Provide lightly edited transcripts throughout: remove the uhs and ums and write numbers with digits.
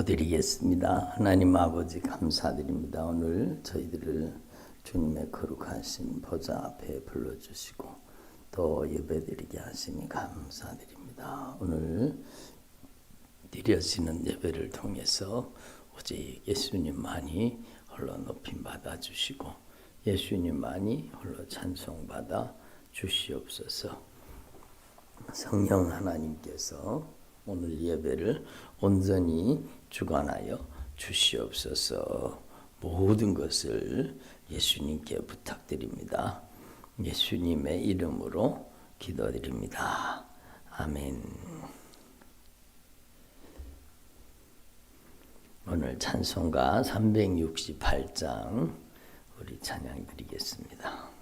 기도드리겠습니다. 하나님 아버지 감사드립니다. 오늘 저희들을 주님의 거룩하신 보좌 앞에 불러주시고 또 예배드리게 하시니 감사드립니다. 오늘 드려지는 예배를 통해서 오직 예수님만이 홀로 높임 받아주시고 예수님만이 홀로 찬송받아 주시옵소서. 성령 하나님께서 오늘 예배를 온전히 주관하여 주시옵소서. 모든 것을 예수님께 부탁드립니다. 예수님의 이름으로 기도드립니다. 아멘. 오늘 찬송가 368장 우리 찬양 드리겠습니다.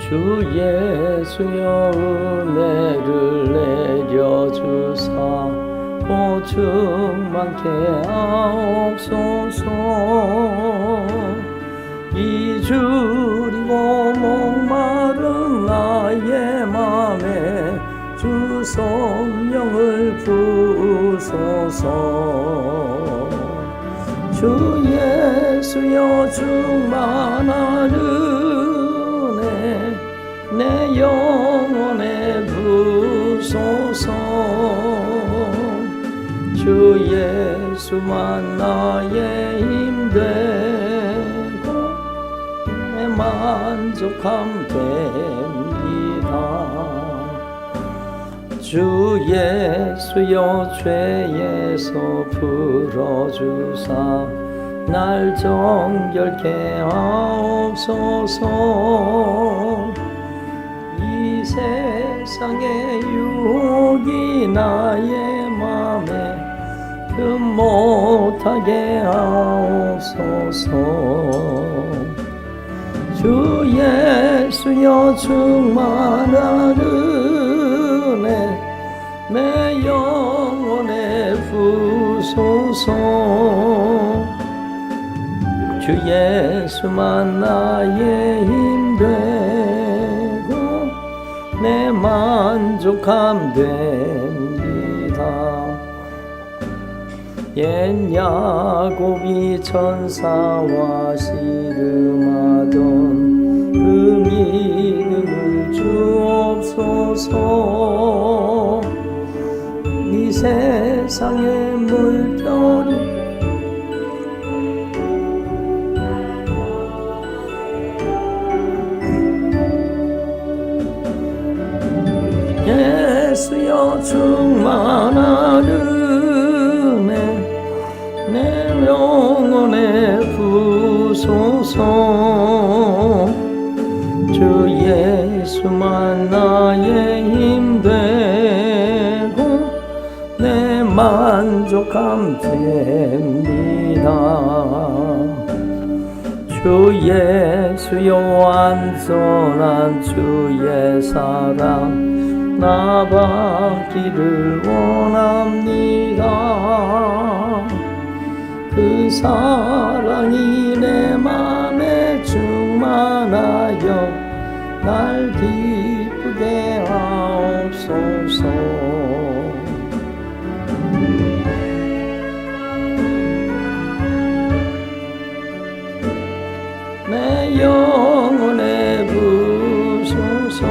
주 예수여 은혜를 내려주사 보증 많게 하옵소서. 이주리고 목마른 나의 맘에 주 성령을 부으소서. 주 예수여 충만하는 내 영혼에 부소서. 주 예수만 나의 힘되고 내 만족함 됩니다. 주 예수여 죄에서 풀어주사 날 정결케 하옵소서. 이 세상의 유혹이 나의 맘에 금 못하게 하옵소서. 주 예수여 충만한 은혜 내 영혼에 부소서. 주 예수만 나의 힘되고 내 만족함 됩니다. 옛 야곱이 천사와 씨름하던 그 믿음을 주옵소서. 이 세상의 물결이 예수여 충만한 은혜 내 영혼에 부소서. 주 예수만 나의 힘되고 내 만족함 됩니다. 주 예수여 완전한 주의 사랑 나 받기를 원합니다. 그 사랑이 내 맘에 충만하여 날 기쁘게 하옵소서. 내 영혼에 부소서.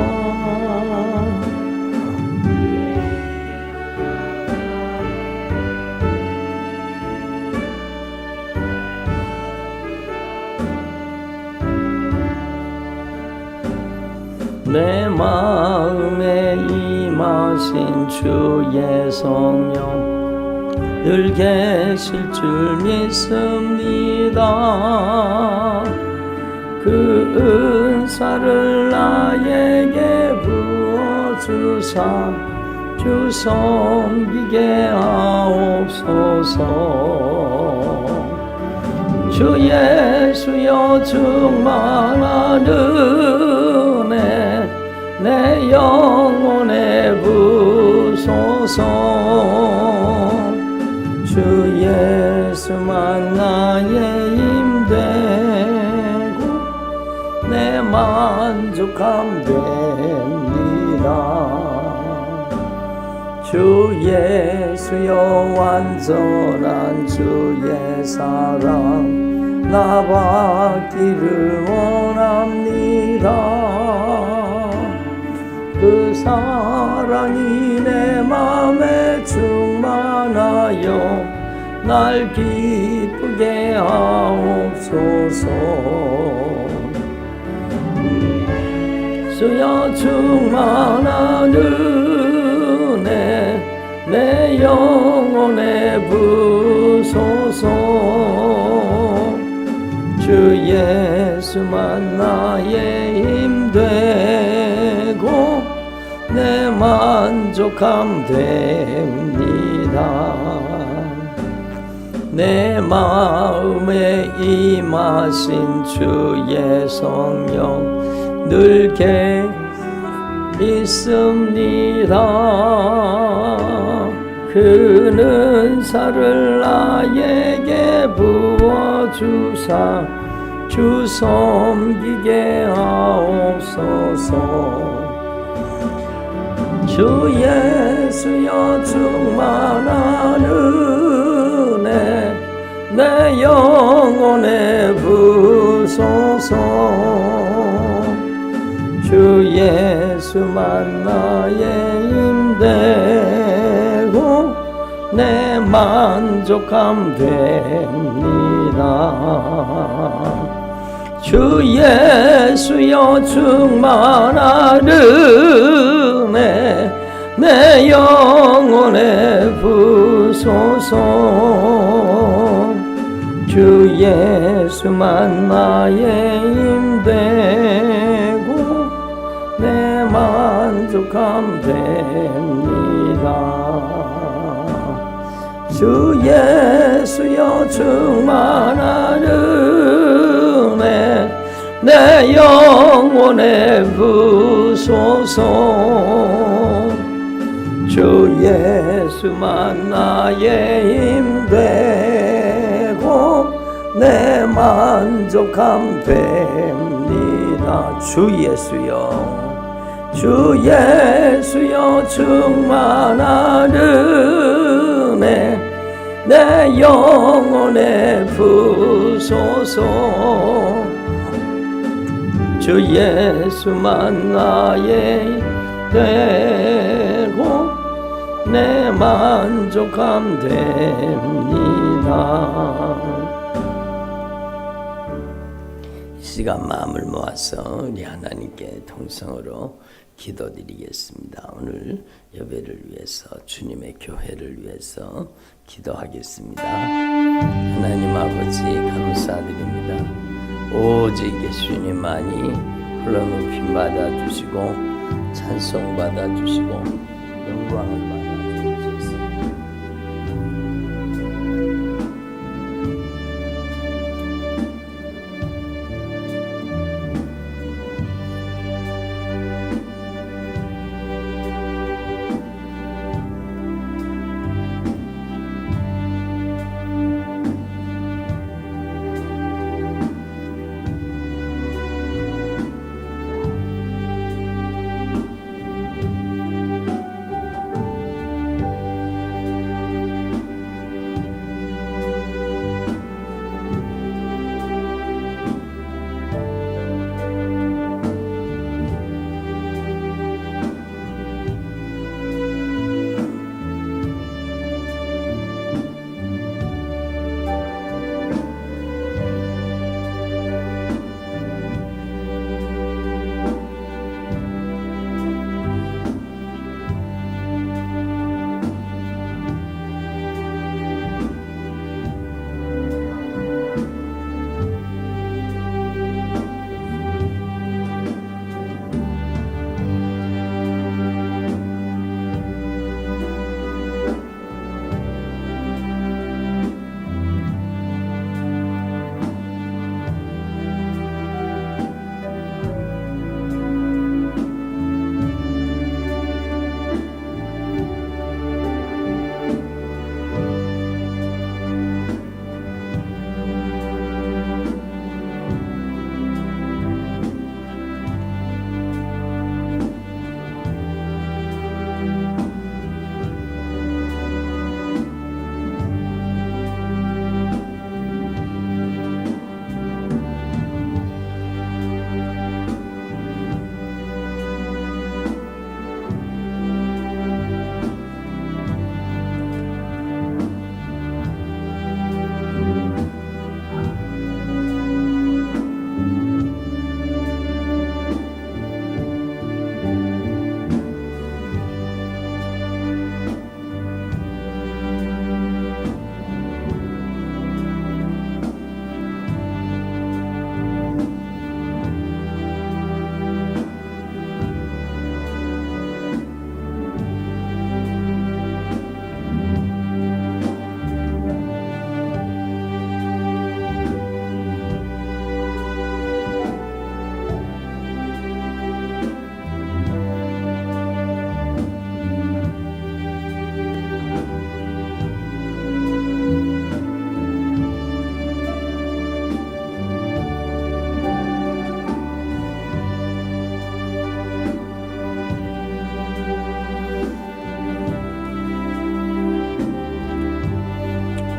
내 마음에 임하신 주의 성령 늘 계실 줄 믿습니다. 그 은사를 나에게 부어주사 주 섬기게 하옵소서. 주 예수여 충만한 은혜 내 영혼에 부소서. 주 예수만 나의 힘되고 내 만족함 됩니다. 주 예수여 완전한 주의 사랑 나 받기를 원합니다. 그 사랑이 내 맘에 충만하여 날 기쁘게 하옵소서. 주여 충만한 은혜 내 영혼에 부소서. 주 예수만 나의 힘되고 내 만족함 됩니다. 내 마음에 임하신 주의 성령 늘 믿습니다. 그는 은사를 나에게 부어주사 주 섬기게 하옵소서. 주 예수여 충만한 은혜 내 영혼에 부소서. 주 예수만 나의 힘되고 내 만족함 됩니다. 주 예수여 충만한 은혜 내 영혼에 부소서. 주 예수만 나의 힘되고 내 만족함 됩니다. 주 예수여 충만한 은혜 내 영혼에 부소서. 주 예수만 나의 힘되고 내 만족함 됩니다. 주 예수여, 주 예수여 충만한 은혜 내 영혼에 부소서. 주 예수만 나의 되고 내 만족함 됩니다. 이 시간 마음을 모아서 우리 하나님께 통성으로 기도드리겠습니다. 오늘 예배를 위해서 주님의 교회를 위해서 기도하겠습니다. 하나님 아버지 감사드립니다. 오직 예수님만이 홀로 높임 받아주시고 찬송 받아주시고 영광을 받아주시옵소서.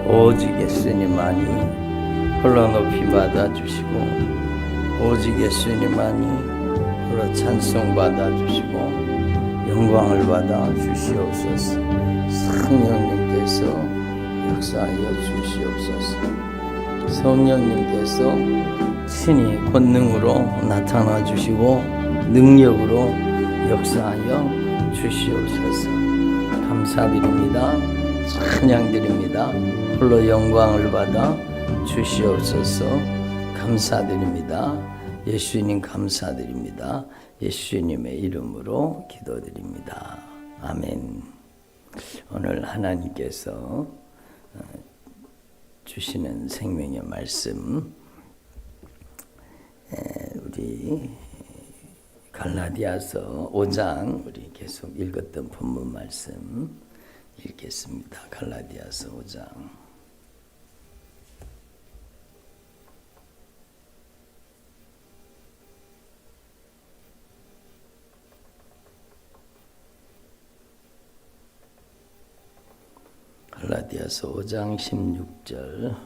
오직 예수님만이 홀로 높이 받아주시고 오직 예수님만이 홀로 찬송받아주시고 영광을 받아 주시옵소서. 성령님께서 역사하여 주시옵소서. 성령님께서 친히 권능으로 나타나 주시고 능력으로 역사하여 주시옵소서. 감사드립니다. 찬양드립니다. 홀로 영광을 받아 주시옵소서. 감사드립니다. 예수님 감사드립니다. 예수님의 이름으로 기도드립니다. 아멘. 오늘 하나님께서 주시는 생명의 말씀, 우리 갈라디아서 5장 우리 계속 읽었던 본문 말씀 읽겠습니다. 갈라디아서 5장. 갈라디아서 5장 16절.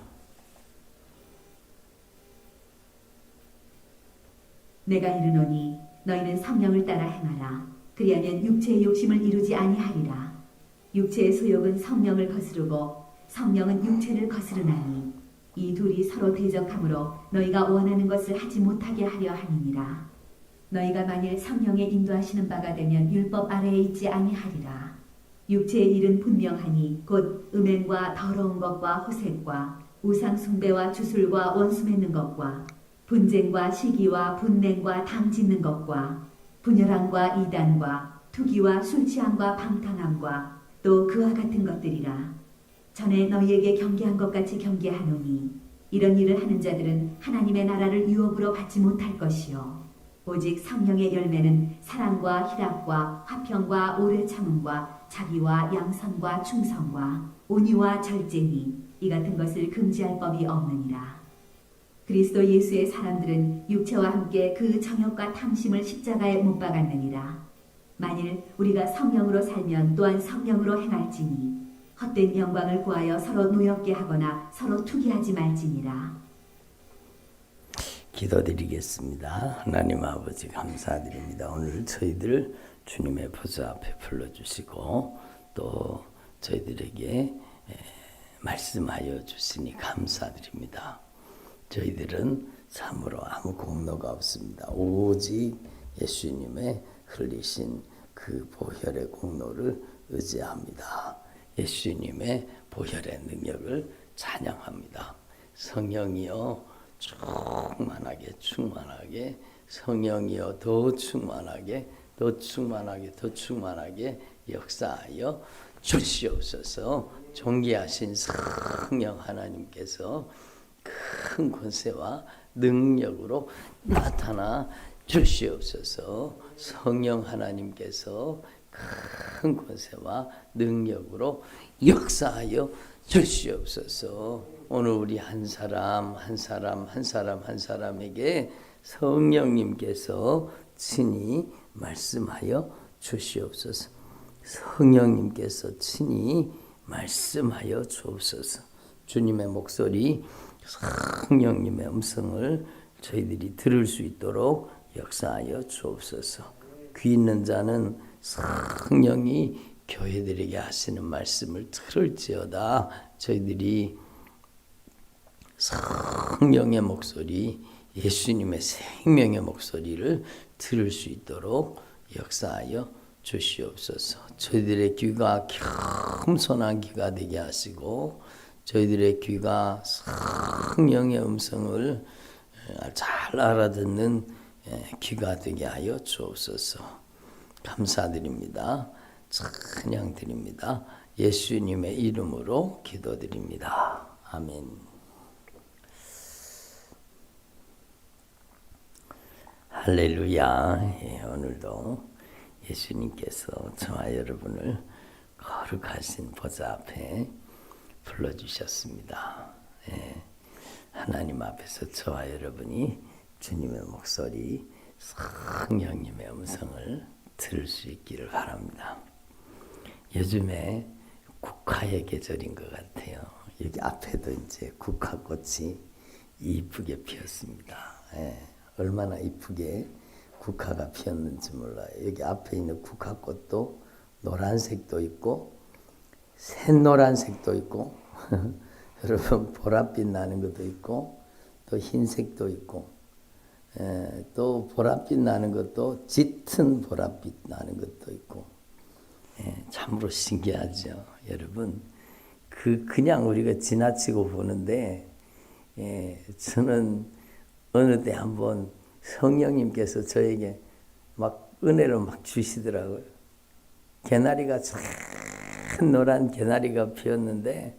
내가 이르노니 너희는 성령을 따라 행하라. 그리하면 육체의 욕심을 이루지 아니하리라. 육체의 소욕은 성령을 거스르고 성령은 육체를 거스르나니 이 둘이 서로 대적하므로 너희가 원하는 것을 하지 못하게 하려 함이니라. 너희가 만일 성령의 인도하시는 바가 되면 율법 아래에 있지 아니하리라. 육체의 일은 분명하니 곧 음행과 더러운 것과 호색과 우상 숭배와 주술과 원수 맺는 것과 분쟁과 시기와 분냉과 당 짓는 것과 분열함과 이단과 투기와 술 취함과 방탕함과 또 그와 같은 것들이라. 전에 너희에게 경계한 것 같이 경계하노니 이런 일을 하는 자들은 하나님의 나라를 유업으로 받지 못할 것이요 오직 성령의 열매는 사랑과 희락과 화평과 오래 참음과 자비와 양선과 충성과 온유와 절제니 이 같은 것을 금지할 법이 없느니라. 그리스도 예수의 사람들은 육체와 함께 그 정욕과 탐심을 십자가에 못 박았느니라. 만일 우리가 성령으로 살면 또한 성령으로 행할지니 헛된 영광을 구하여 서로 노엽게 하거나 서로 투기하지 말지니라. 기도드리겠습니다. 하나님 아버지 감사드립니다. 오늘 저희들 주님의 보좌 앞에 불러주시고 또 저희들에게 말씀하여 주시니 감사드립니다. 저희들은 참으로 아무 공로가 없습니다. 오직 예수님의 흘리신 그 보혈의 공로를 의지합니다. 예수님의 보혈의 능력을 찬양합니다. 성령이여 충만하게 충만하게, 성령이여 더 충만하게 더 충만하게 더 충만하게 역사하여 주시옵소서. 존귀하신 성령 하나님께서 큰 권세와 능력으로 나타나 주시옵소서. 성령 하나님께서 큰 권세와 능력으로 역사하여 주시옵소서. 오늘 우리 한 사람에게 성령님께서 친히 말씀하여 주시옵소서. 성령님께서 친히 말씀하여 주옵소서. 주님의 목소리, 성령님의 음성을 저희들이 들을 수 있도록 역사하여 주옵소서. 귀 있는 자는 성령이 교회들에게 하시는 말씀을 들을지어다. 저희들이 성령의 목소리, 예수님의 생명의 목소리를 들을 수 있도록 역사하여 주시옵소서. 저희들의 귀가 겸손한 귀가 되게 하시고 저희들의 귀가 성령의 음성을 잘 알아듣는 귀가 되게 하여 주옵소서. 감사드립니다. 찬양드립니다. 예수님의 이름으로 기도드립니다. 아멘. 할렐루야. 오늘도 예수님께서 저와 여러분을 거룩하신 보좌 앞에 불러주셨습니다. 하나님 앞에서 저와 여러분이 주님의 목소리, 성령님의 음성을 들을 수 있기를 바랍니다. 요즘에 국화의 계절인 것 같아요. 여기 앞에도 이제 국화꽃이 이쁘게 피었습니다. 예, 얼마나 이쁘게 국화가 피었는지 몰라요. 여기 앞에 있는 국화꽃도 노란색도 있고 샛노란색도 있고 여러분 보랏빛 나는 것도 있고 또 흰색도 있고 또 보랏빛 나는 것도 짙은 보랏빛 나는 것도 있고 참으로 신기하죠. 여러분 그냥 우리가 지나치고 보는데 저는 어느 때 한번 성령님께서 저에게 막 은혜를 막 주시더라고요. 개나리가 참 노란 개나리가 피었는데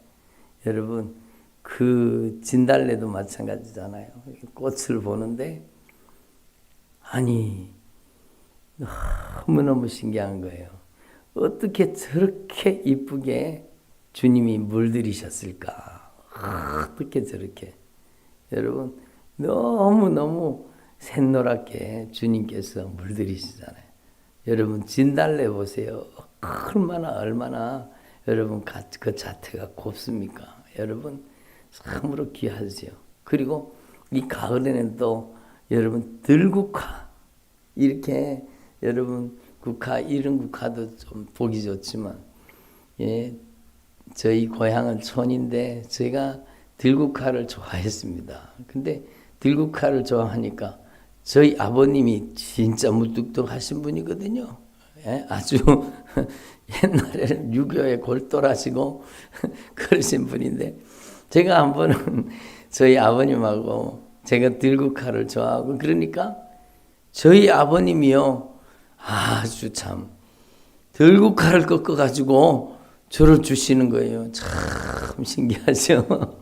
여러분 그 진달래도 마찬가지잖아요. 꽃을 보는데 아니 너무너무 신기한 거예요. 어떻게 저렇게 이쁘게 주님이 물들이셨을까? 어떻게 저렇게 여러분 너무너무 샛노랗게 주님께서 물들이시잖아요. 여러분 진달래 보세요. 얼마나 여러분 그 자태가 곱습니까? 여러분 참으로 귀하죠. 그리고 이 가을에는 또 여러분 들국화 이렇게 여러분 국화 이런 국화도 좀 보기 좋지만 저희 고향은 촌인데 제가 들국화를 좋아했습니다. 근데 들국화를 좋아하니까 저희 아버님이 진짜 무뚝뚝하신 분이거든요. 아주 옛날에는 유교에 골똘하시고 그러신 분인데 제가 한 번은 저희 아버님하고 제가 들국화를 좋아하고 그러니까 저희 아버님이요 아주 참 들국화를 꺾어가지고 저를 주시는 거예요. 참 신기하죠.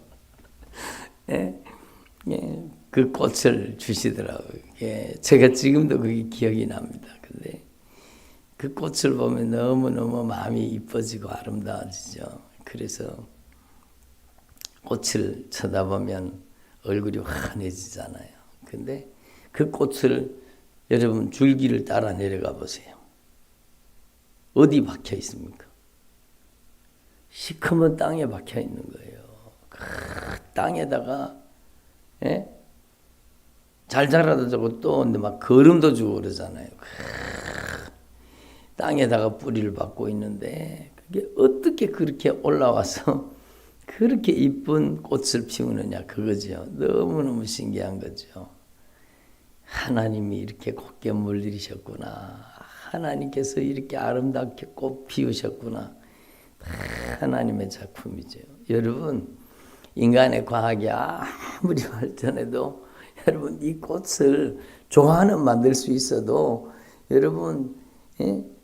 그 꽃을 주시더라고요. 제가 지금도 그게 기억이 납니다. 근데 그 꽃을 보면 너무너무 마음이 이뻐지고 아름다워지죠. 그래서 꽃을 쳐다보면 얼굴이 환해지잖아요. 근데 그 꽃을 여러분 줄기를 따라 내려가 보세요. 어디 박혀 있습니까? 시커먼 땅에 박혀 있는 거예요. 그 땅에다가 잘 자라도 또 막 거름도 주고 그러잖아요. 땅에다가 뿌리를 받고 있는데 그게 어떻게 그렇게 올라와서 그렇게 이쁜 꽃을 피우느냐 그거죠. 너무너무 신기한 거죠. 하나님이 이렇게 곱게 물들이셨구나. 하나님께서 이렇게 아름답게 꽃 피우셨구나. 하나님의 작품이죠. 여러분 인간의 과학이 아무리 발전해도 여러분 이 꽃을 좋아하는 만들 수 있어도 여러분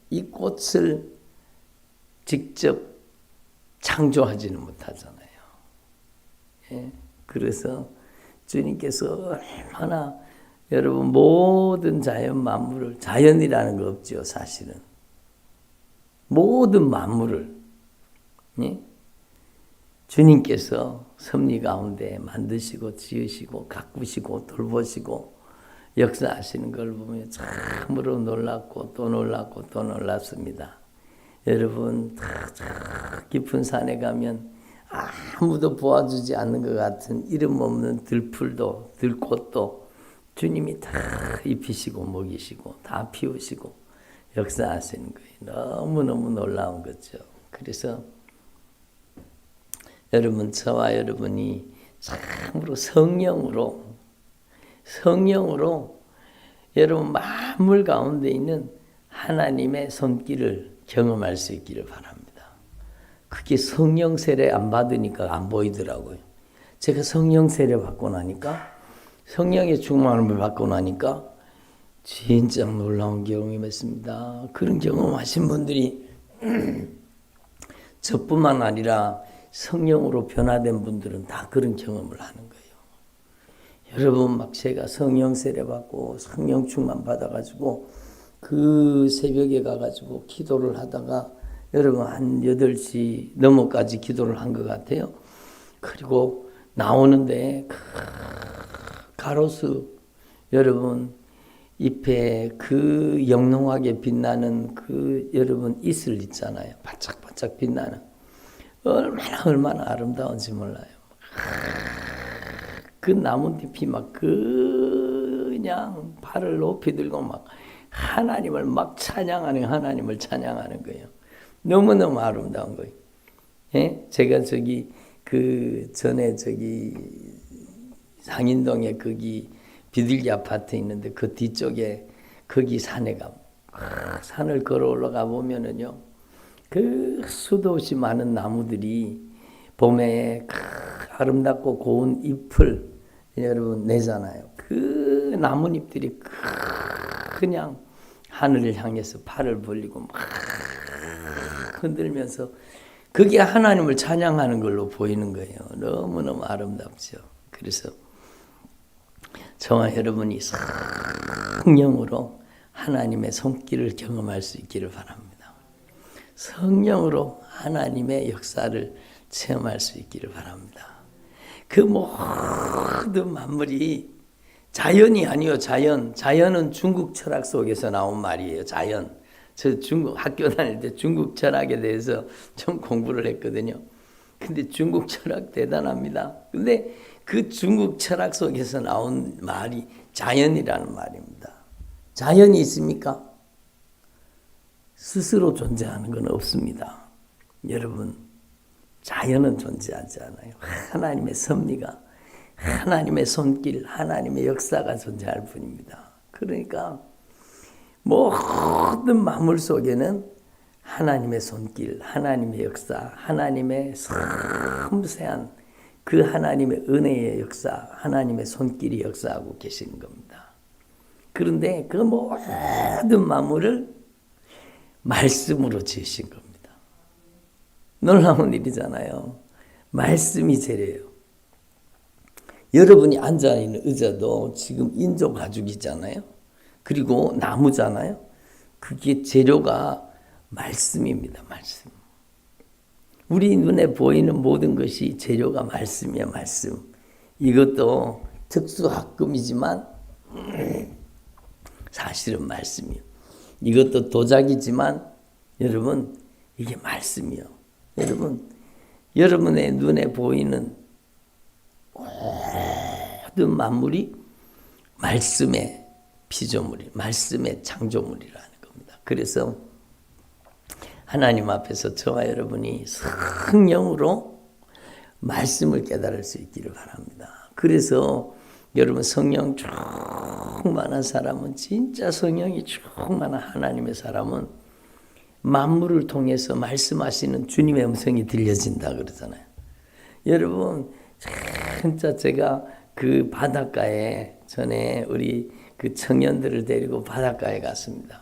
이 꽃을 직접 창조하지는 못하잖아요. 그래서 주님께서 얼마나 여러분 모든 자연 만물을 자연이라는 거 없죠 사실은 모든 만물을 주님께서 섭리 가운데 만드시고 지으시고 가꾸시고 돌보시고 역사하시는 걸 보면 참으로 놀랍고 또 놀랍고 또 놀랍습니다. 여러분 저 깊은 산에 가면 아무도 보아주지 않는 것 같은 이름 없는 들풀도 들꽃도 주님이 다 입히시고 먹이시고 다 피우시고 역사하시는 거예요. 너무너무 놀라운 거죠. 그래서 여러분 저와 여러분이 참으로 성령으로 여러분 만물 가운데 있는 하나님의 손길을 경험할 수 있기를 바랍니다. 그게 성령 세례 안 받으니까 안 보이더라고요. 제가 성령 세례 받고 나니까 성령의 충만함을 받고 나니까 진짜 놀라운 경험했습니다. 그런 경험하신 분들이 저뿐만 아니라 성령으로 변화된 분들은 다 그런 경험을 하는 거예요. 여러분 막 제가 성령 세례 받고 성령 충만 받아가지고 그 새벽에 가가지고 기도를 하다가 여러분 한 8시 넘어까지 기도를 한 것 같아요. 그리고 나오는데 가로수 여러분 잎에 그 영롱하게 빛나는 그 여러분 이슬 있잖아요. 바짝바짝 빛나는 얼마나 아름다운지 몰라요. 그 나뭇잎이 막 그냥 발을 높이 들고 막 하나님을 막 찬양하는, 하나님을 찬양하는 거예요. 너무너무 아름다운 거예요. 예? 제가 저기 그 전에 저기 상인동에 거기 비둘기 아파트 있는데 그 뒤쪽에 거기 산에 산을 걸어 올라가 보면은요, 그 수도 없이 많은 나무들이 봄에 아름답고 고운 잎을 여러분 내잖아요. 그 나뭇잎들이 그냥 하늘을 향해서 팔을 벌리고 막 흔들면서 그게 하나님을 찬양하는 걸로 보이는 거예요. 너무너무 아름답죠. 그래서 저와 여러분이 성령으로 하나님의 손길을 경험할 수 있기를 바랍니다. 성령으로 하나님의 역사를 체험할 수 있기를 바랍니다. 그 모든 만물이 자연이 아니요, 자연은 중국 철학 속에서 나온 말이에요. 자연. 저 중국 학교 다닐 때 중국 철학에 대해서 좀 공부를 했거든요. 근데 중국 철학 대단합니다. 근데 그 중국 철학 속에서 나온 말이 자연이라는 말입니다. 자연이 있습니까? 스스로 존재하는 건 없습니다. 여러분, 자연은 존재하지 않아요. 하나님의 섭리가, 하나님의 손길, 하나님의 역사가 존재할 뿐입니다. 그러니까 모든 만물 속에는 하나님의 손길, 하나님의 역사, 하나님의 섬세한 그 하나님의 은혜의 역사, 하나님의 손길이 역사하고 계시는 겁니다. 그런데 그 모든 만물을 말씀으로 지으신 겁니다. 놀라운 일이잖아요. 말씀이 재래요. 여러분이 앉아있는 의자도 지금 인조 가죽이잖아요. 그리고 나무잖아요. 그게 재료가 말씀입니다. 말씀. 우리 눈에 보이는 모든 것이 재료가 말씀이야. 말씀. 이것도 특수학금이지만 사실은 말씀이요. 이것도 도자기지만 여러분 이게 말씀이요. 여러분, 여러분의 눈에 보이는 모든 만물이 말씀의 피조물이, 말씀의 창조물이라는 겁니다. 그래서 하나님 앞에서 저와 여러분이 성령으로 말씀을 깨달을 수 있기를 바랍니다. 그래서 여러분 성령 충만한 사람은, 진짜 성령이 충만한 하나님의 사람은 만물을 통해서 말씀하시는 주님의 음성이 들려진다 그러잖아요. 여러분, 진짜 제가 그 바닷가에 전에 우리 그 청년들을 데리고 바닷가에 갔습니다.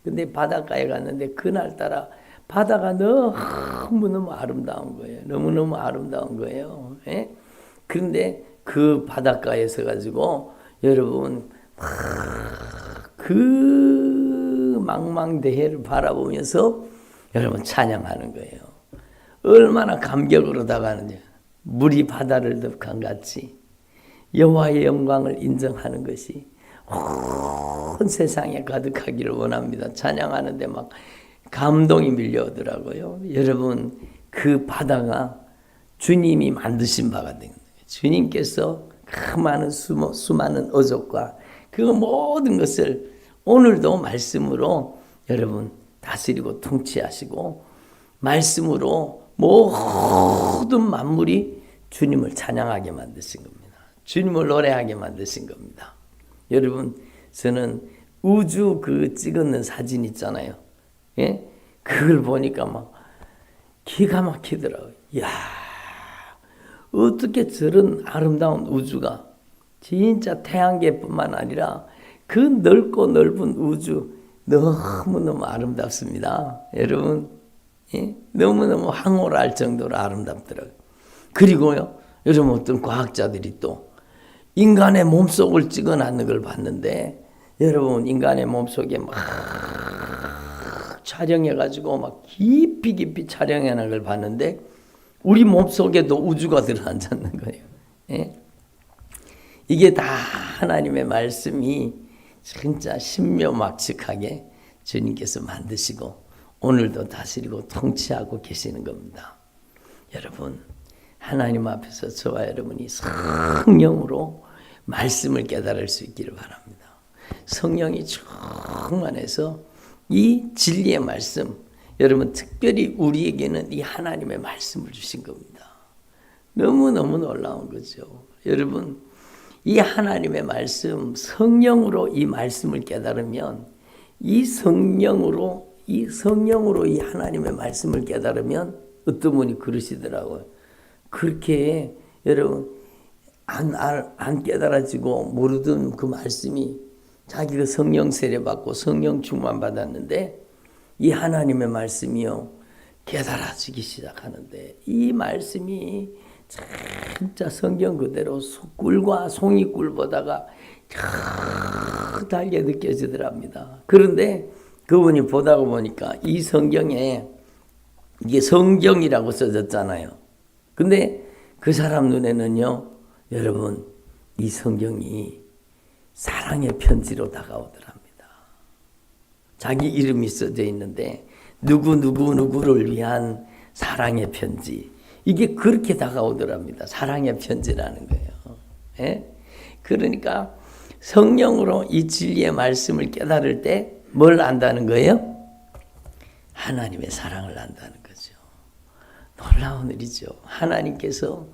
근데 바닷가에 갔는데 그날따라 바다가 너무너무 아름다운 거예요. 너무너무 아름다운 거예요. 예? 그런데 그 바닷가에서 가지고 여러분 그 망망대해를 바라보면서 여러분 찬양하는 거예요. 얼마나 감격으로 다가가느냐. 물이 바다를 덮은 같이 여호와의 영광을 인정하는 것이 온 세상에 가득하기를 원합니다. 찬양하는데 막 감동이 밀려오더라고요. 여러분, 그 바다가 주님이 만드신 바가 된 거예요. 주님께서 그 많은 수많은 어족과 그 모든 것을 오늘도 말씀으로 여러분 다스리고 통치하시고 말씀으로 모든 만물이 주님을 찬양하게 만드신 겁니다. 주님을 노래하게 만드신 겁니다. 여러분, 저는 우주 그 찍었는 사진 있잖아요. 예? 그걸 보니까 막 기가 막히더라고요. 이야, 어떻게 저런 아름다운 우주가 진짜 태양계뿐만 아니라 그 넓고 넓은 우주 너무너무 아름답습니다. 여러분, 예? 너무너무 황홀할 정도로 아름답더라고요. 그리고요, 여러분 어떤 과학자들이 또 인간의 몸속을 찍어놨는 걸 봤는데 여러분 인간의 몸속에 막 촬영해가지고 막 깊이 촬영해놓은 걸 봤는데 우리 몸속에도 우주가 들어앉았는 거예요. 예? 이게 다 하나님의 말씀이 진짜 신묘막측하게 주님께서 만드시고 오늘도 다스리고 통치하고 계시는 겁니다. 여러분 하나님 앞에서 저와 여러분이 성령으로 말씀을 깨달을 수 있기를 바랍니다. 성령이 충만해서 이 진리의 말씀, 여러분 특별히 우리에게는 이 하나님의 말씀을 주신 겁니다. 너무너무 놀라운 거죠. 여러분 이 하나님의 말씀, 성령으로 이 말씀을 깨달으면 이 성령으로 이 하나님의 말씀을 깨달으면 어떤 분이 그러시더라고요. 그렇게 여러분 안 깨달아지고 모르던 그 말씀이 자기가 성령 세례 받고 성령 충만 받았는데 이 하나님의 말씀이요 깨달아지기 시작하는데 이 말씀이 진짜 성경 그대로 꿀과 송이꿀 보다가 달게 느껴지더랍니다. 그런데 그분이 보다가 보니까 이 성경에 이게 성경이라고 써졌잖아요. 근데 그 사람 눈에는요, 여러분 이 성경이 사랑의 편지로 다가오더랍니다. 자기 이름이 써져 있는데 누구를 위한 사랑의 편지. 이게 그렇게 다가오더랍니다. 사랑의 편지라는 거예요. 예? 그러니까 성령으로 이 진리의 말씀을 깨달을 때 뭘 안다는 거예요? 하나님의 사랑을 안다는 거죠. 놀라운 일이죠. 하나님께서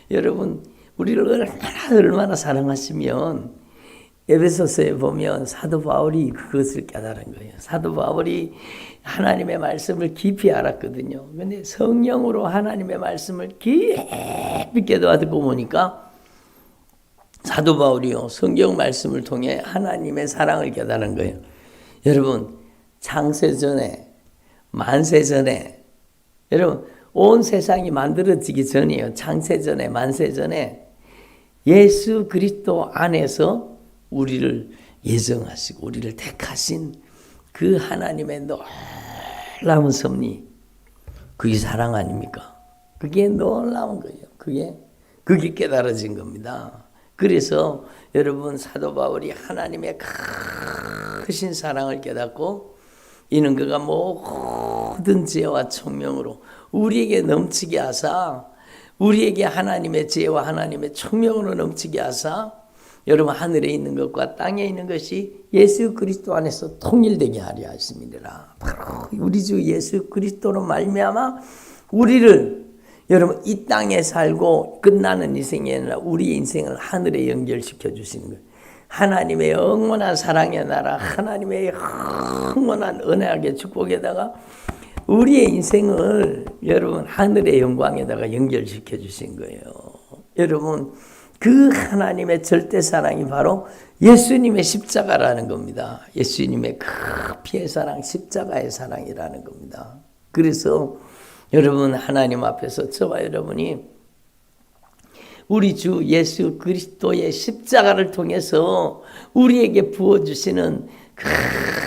여러분 우리를 얼마나 사랑하시면 에베소서에 보면 사도 바울이 그것을 깨달은 거예요. 사도 바울이 하나님의 말씀을 깊이 알았거든요. 그런데 성령으로 하나님의 말씀을 깊이 깨닫고 보니까 사도 바울이요 성경 말씀을 통해 하나님의 사랑을 깨달은 거예요. 여러분 창세전에 만세전에 여러분 온 세상이 만들어지기 전이에요. 창세전에 만세전에 예수 그리스도 안에서 우리를 예정하시고 우리를 택하신 그 하나님의 놀라운 섭리, 그게 사랑 아닙니까? 그게 놀라운 거예요. 그게 깨달아진 겁니다. 그래서 여러분 사도 바울이 하나님의 크신 사랑을 깨닫고 이는 그가 모든 지혜와 총명으로 우리에게 넘치게 하사 우리에게 하나님의 지혜와 하나님의 총명으로 넘치게 하사 여러분 하늘에 있는 것과 땅에 있는 것이 예수 그리스도 안에서 통일되게 하려 하심이니라. 바로 우리 주 예수 그리스도로 말미암아 우리를 여러분 이 땅에 살고 끝나는 인생이 아니라 우리 인생을 하늘에 연결시켜 주시는 거예요. 하나님의 영원한 사랑의 나라, 하나님의 영원한 은혜하게 축복에다가 우리의 인생을 여러분 하늘의 영광에다가 연결시켜 주신 거예요. 여러분 그 하나님의 절대 사랑이 바로 예수님의 십자가라는 겁니다. 예수님의 그 피의 사랑, 십자가의 사랑이라는 겁니다. 그래서 여러분 하나님 앞에서 저와 여러분이 우리 주 예수 그리스도의 십자가를 통해서 우리에게 부어주시는 그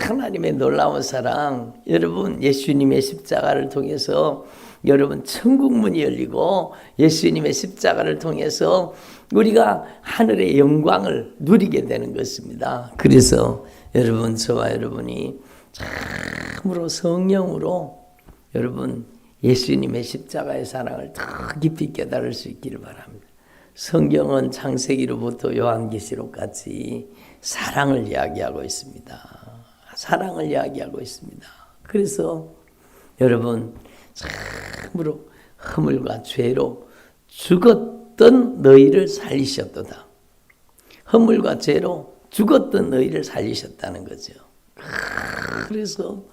하나님의 놀라운 사랑, 여러분 예수님의 십자가를 통해서 여러분 천국 문이 열리고 예수님의 십자가를 통해서 우리가 하늘의 영광을 누리게 되는 것입니다. 그래서 여러분 저와 여러분이 참으로 성령으로 여러분 예수님의 십자가의 사랑을 더 깊이 깨달을 수 있기를 바랍니다. 성경은 창세기로부터 요한계시록까지 사랑을 이야기하고 있습니다. 사랑을 이야기하고 있습니다. 그래서 여러분 참으로 허물과 죄로 죽었던 너희를 살리셨도다. 허물과 죄로 죽었던 너희를 살리셨다는 거죠. 그래서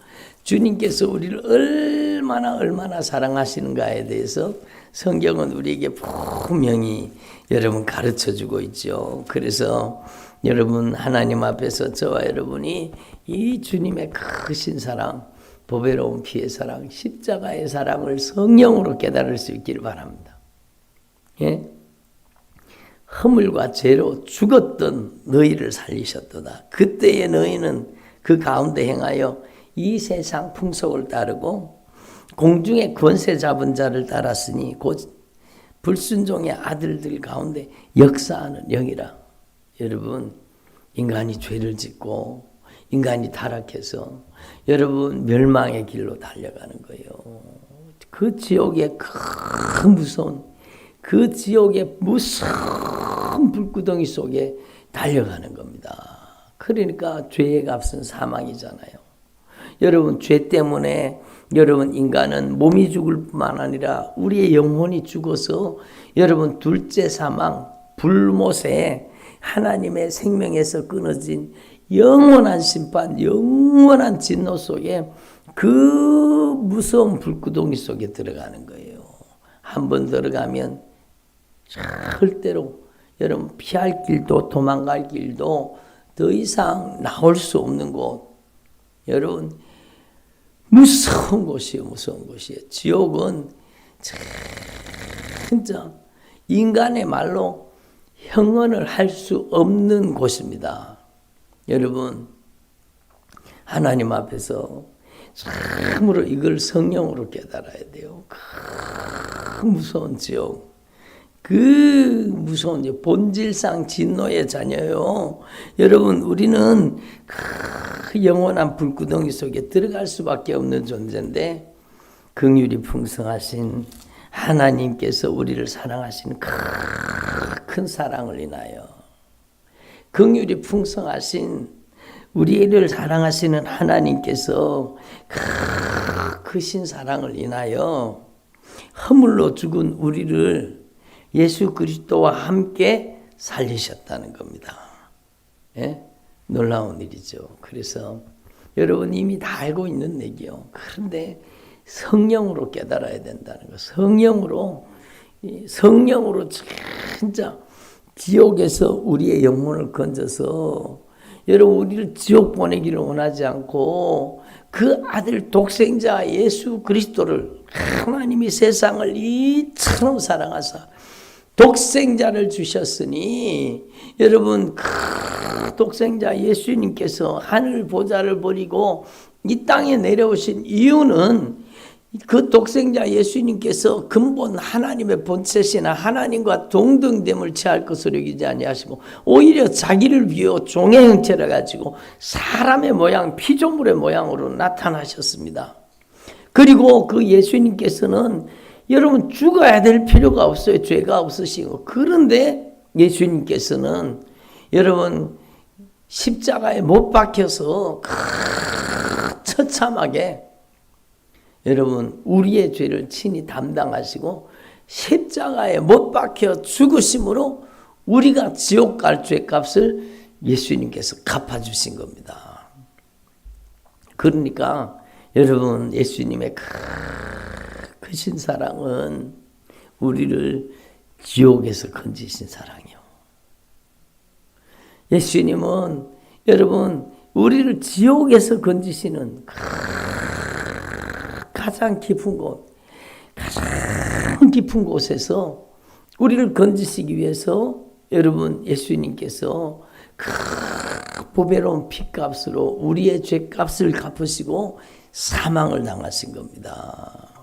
주님께서 우리를 얼마나 사랑하시는가에 대해서 성경은 우리에게 분명히 여러분 가르쳐주고 있죠. 그래서 여러분 하나님 앞에서 저와 여러분이 이 주님의 크신 사랑, 보배로운 피의 사랑, 십자가의 사랑을 성령으로 깨달을 수 있기를 바랍니다. 예? 허물과 죄로 죽었던 너희를 살리셨도다. 그때의 너희는 그 가운데 행하여 이 세상 풍속을 따르고 공중의 권세 잡은 자를 따랐으니 곧 불순종의 아들들 가운데 역사하는 영이라. 여러분 인간이 죄를 짓고 인간이 타락해서 여러분 멸망의 길로 달려가는 거예요. 그 지옥의 큰 무서운 그 지옥의 무서운 불구덩이 속에 달려가는 겁니다. 그러니까 죄의 값은 사망이잖아요. 여러분, 죄 때문에 여러분 인간은 몸이 죽을 뿐만 아니라 우리의 영혼이 죽어서 여러분 둘째 사망, 불못에 하나님의 생명에서 끊어진 영원한 심판, 영원한 진노 속에 그 무서운 불구덩이 속에 들어가는 거예요. 한번 들어가면 절대로 여러분 피할 길도 도망갈 길도 더 이상 나올 수 없는 곳. 여러분 무서운 곳이에요. 무서운 곳이에요. 지옥은 진짜 인간의 말로 형언을 할 수 없는 곳입니다. 여러분 하나님 앞에서 참으로 이걸 성령으로 깨달아야 돼요. 그 무서운 지옥, 그 무서운 본질상 진노의 자녀요. 여러분 우리는 그 영원한 불구덩이 속에 들어갈 수밖에 없는 존재인데 긍휼이 풍성하신 하나님께서 우리를 사랑하신 큰 사랑을 인하여 긍휼이 풍성하신 우리를 사랑하시는 하나님께서 크신 사랑을 인하여 허물로 죽은 우리를 예수 그리스도와 함께 살리셨다는 겁니다. 예? 놀라운 일이죠. 그래서 여러분 이미 다 알고 있는 얘기요. 그런데 성령으로 깨달아야 된다는 거. 성령으로 진짜 지옥에서 우리의 영혼을 건져서 여러분 우리를 지옥 보내기를 원하지 않고 그 아들 독생자 예수 그리스도를 하나님이 세상을 이처럼 사랑하사 독생자를 주셨으니 여러분 그 독생자 예수님께서 하늘 보좌를 버리고 이 땅에 내려오신 이유는 그 독생자 예수님께서 근본 하나님의 본체시나 하나님과 동등됨을 취할 것으로 여기지 아니하시고 오히려 자기를 비워 종의 형체를 가지고 사람의 모양, 피조물의 모양으로 나타나셨습니다. 그리고 그 예수님께서는 여러분 죽어야 될 필요가 없어요. 죄가 없으시고. 그런데 예수님께서는 여러분 십자가에 못 박혀서 처참하게 여러분 우리의 죄를 친히 담당하시고 십자가에 못 박혀 죽으심으로 우리가 지옥 갈 죄값을 예수님께서 갚아주신 겁니다. 그러니까 여러분 예수님의 크신 사랑은 우리를 지옥에서 건지신 사랑이요. 예수님은 여러분 우리를 지옥에서 건지시는 가장 깊은 곳에서 우리를 건지시기 위해서 여러분 예수님께서 그 보배로운 피값으로 우리의 죄값을 갚으시고 사망을 당하신 겁니다.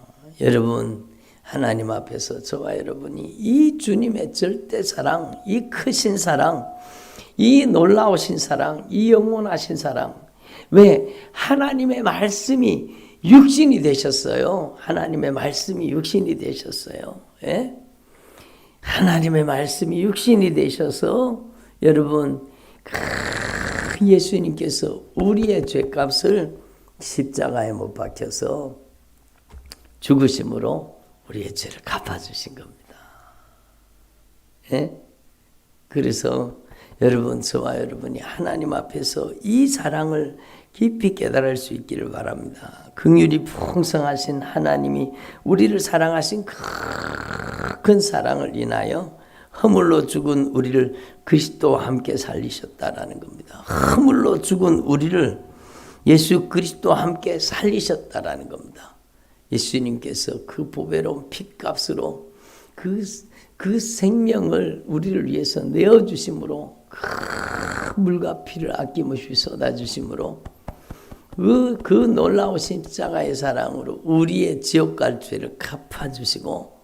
여러분 하나님 앞에서 저와 여러분이 이 주님의 절대 사랑, 이 크신 사랑, 이 놀라우신 사랑, 이 영원하신 사랑, 왜 하나님의 말씀이 육신이 되셨어요. 하나님의 말씀이 육신이 되셨어요. 예? 하나님의 말씀이 육신이 되셔서 여러분 예수님께서 우리의 죄값을 십자가에 못 박혀서 죽으심으로 우리의 죄를 갚아주신 겁니다. 예? 그래서 여러분 저와 여러분이 하나님 앞에서 이 사랑을 깊이 깨달을 수 있기를 바랍니다. 긍휼이 풍성하신 하나님이 우리를 사랑하신 큰 사랑을 인하여 허물로 죽은 우리를 그리스도와 함께 살리셨다라는 겁니다. 허물로 죽은 우리를 예수 그리스도와 함께 살리셨다라는 겁니다. 예수님께서 그 보배로운 피값으로 그 생명을 우리를 위해서 내어주심으로 물과 피를 아낌없이 쏟아주심으로 그 놀라우신 십자가의 사랑으로 우리의 지옥 갈 죄를 갚아주시고